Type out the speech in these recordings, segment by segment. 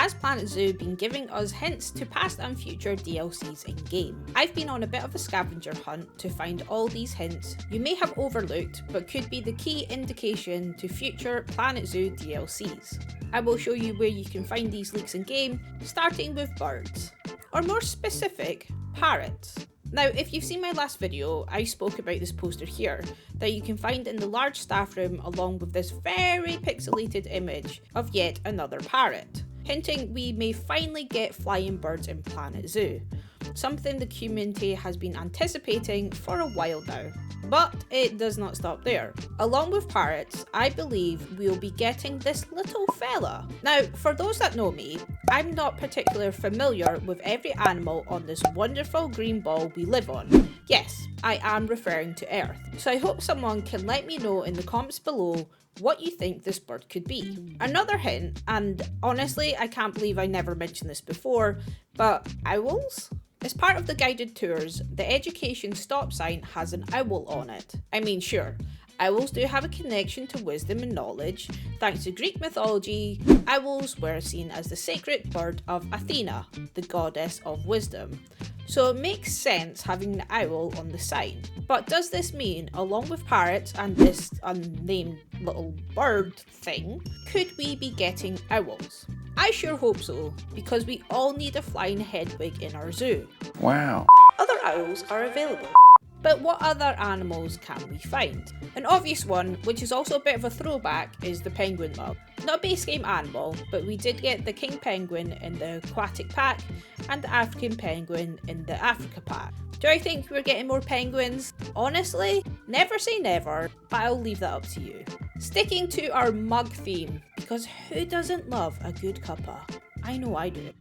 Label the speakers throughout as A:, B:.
A: has Planet Zoo been giving us hints to past and future DLCs in game? I've been on a bit of a scavenger hunt to find all these hints you may have overlooked but could be the key indication to future Planet Zoo DLCs. I will show you where you can find these leaks in game, starting with birds, or more specific, parrots. Now, if you've seen my last video, I spoke about this poster here that you can find in the large staff room along with this very pixelated image of yet another parrot, hinting we may finally get flying birds in Planet Zoo, something the community has been anticipating for a while now. But it does not stop there. Along with parrots, I believe we'll be getting this little fella. Now, for those that know me, I'm not particularly familiar with every animal on this wonderful green ball we live on. Yes, I am referring to Earth. So I hope someone can let me know in the comments below what you think this bird could be. Another hint, and honestly I can't believe I never mentioned this before, but owls? As part of the guided tours, the education stop sign has an owl on it. I mean, sure, owls do have a connection to wisdom and knowledge. Thanks to Greek mythology, owls were seen as the sacred bird of Athena, the goddess of wisdom. So it makes sense having the owl on the sign. But does this mean, along with parrots and this unnamed little bird thing, could we be getting owls? I sure hope so, because we all need a flying Hedwig in our zoo.
B: Wow.
A: Other owls are available. But what other animals can we find? An obvious one, which is also a bit of a throwback, is the penguin mug. Not a base game animal, but we did get the king penguin in the aquatic pack and the African penguin in the Africa pack. Do I think we're getting more penguins? Honestly, never say never, but I'll leave that up to you. Sticking to our mug theme, because who doesn't love a good cuppa? I know I do.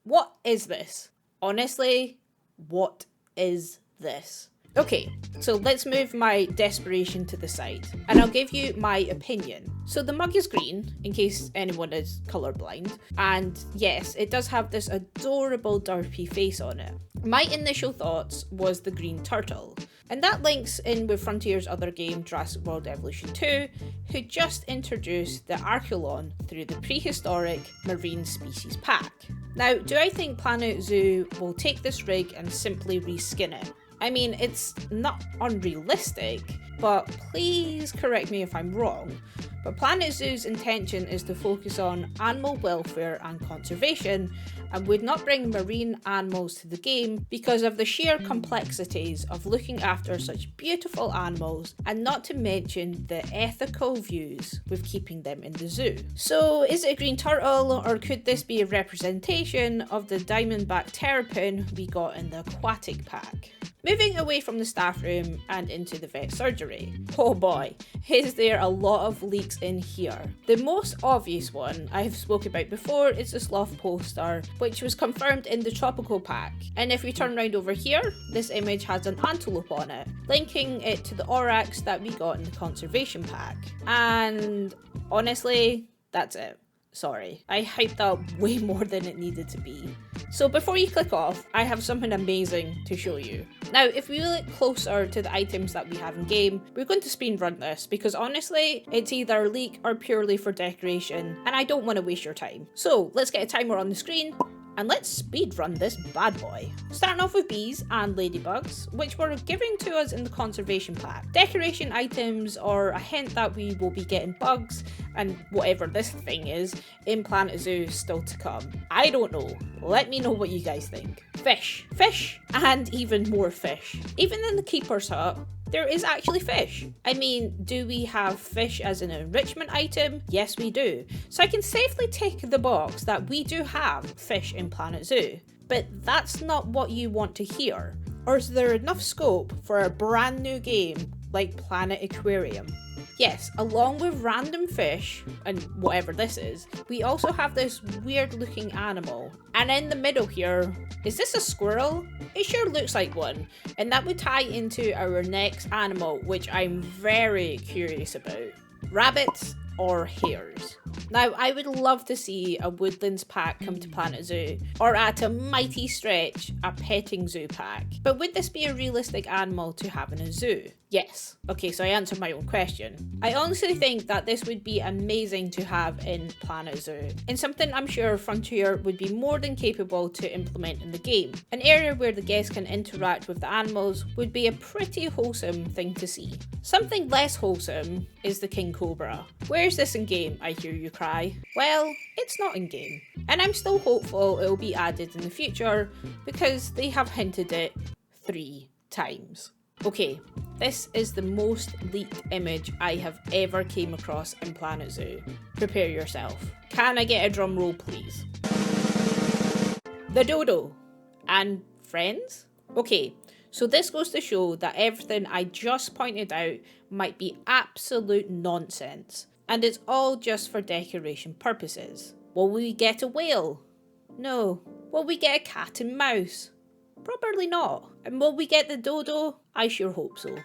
A: What is this? Honestly, what is this? Okay, so let's move my desperation to the side, and I'll give you my opinion. So the mug is green, in case anyone is colourblind, and yes, it does have this adorable derpy face on it. My initial thoughts was the green turtle, and that links in with Frontier's other game, Jurassic World Evolution 2, who just introduced the Archelon through the prehistoric marine species pack. Now, do I think Planet Zoo will take this rig and simply reskin it? I mean, it's not unrealistic, but please correct me if I'm wrong. But Planet Zoo's intention is to focus on animal welfare and conservation, and would not bring marine animals to the game because of the sheer complexities of looking after such beautiful animals, and not to mention the ethical views with keeping them in the zoo. So is it a green turtle, or could this be a representation of the diamondback terrapin we got in the aquatic pack? Moving away from the staff room and into the vet surgery. Oh boy, is there a lot of leaks in here. The most obvious one I have spoken about before is the sloth poster, which was confirmed in the tropical pack. And if we turn around over here, this image has an antelope on it, linking it to the aurochs that we got in the conservation pack. And honestly, that's it. Sorry, I hyped up way more than it needed to be. So before you click off, I have something amazing to show you. Now, if we look closer to the items that we have in game, we're going to speed run this because honestly, it's either a leak or purely for decoration, and I don't want to waste your time. So let's get a timer on the screen, and let's speed run this bad boy. Starting off with bees and ladybugs, which were given to us in the conservation pack. Decoration items or a hint that we will be getting bugs and whatever this thing is in Planet Zoo still to come. I don't know. Let me know what you guys think. Fish, and even more fish. Even in the keeper's hut, there is actually fish. I mean, do we have fish as an enrichment item? Yes, we do. So I can safely tick the box that we do have fish in Planet Zoo. But that's not what you want to hear. Or is there enough scope for a brand new game like Planet Aquarium? Yes, along with random fish, and whatever this is, we also have this weird looking animal. And in the middle here, is this a squirrel? It sure looks like one. And that would tie into our next animal, which I'm very curious about. Rabbits or hares? Now, I would love to see a Woodlands pack come to Planet Zoo, or at a mighty stretch, a petting zoo pack. But would this be a realistic animal to have in a zoo? Yes. Okay, so I answered my own question. I honestly think that this would be amazing to have in Planet Zoo, and something I'm sure Frontier would be more than capable to implement in the game. An area where the guests can interact with the animals would be a pretty wholesome thing to see. Something less wholesome is the King Cobra. Where's this in game, I hear you cry? Well, it's not in game. And I'm still hopeful it will be added in the future because they have hinted it 3 times. Okay, this is the most leaked image I have ever came across in Planet Zoo. Prepare yourself. Can I get a drum roll, please? The dodo. And friends? Okay, so this goes to show that everything I just pointed out might be absolute nonsense, and it's all just for decoration purposes. Will we get a whale? No. Will we get a cat and mouse? Probably not. And will we get the dodo? I sure hope so.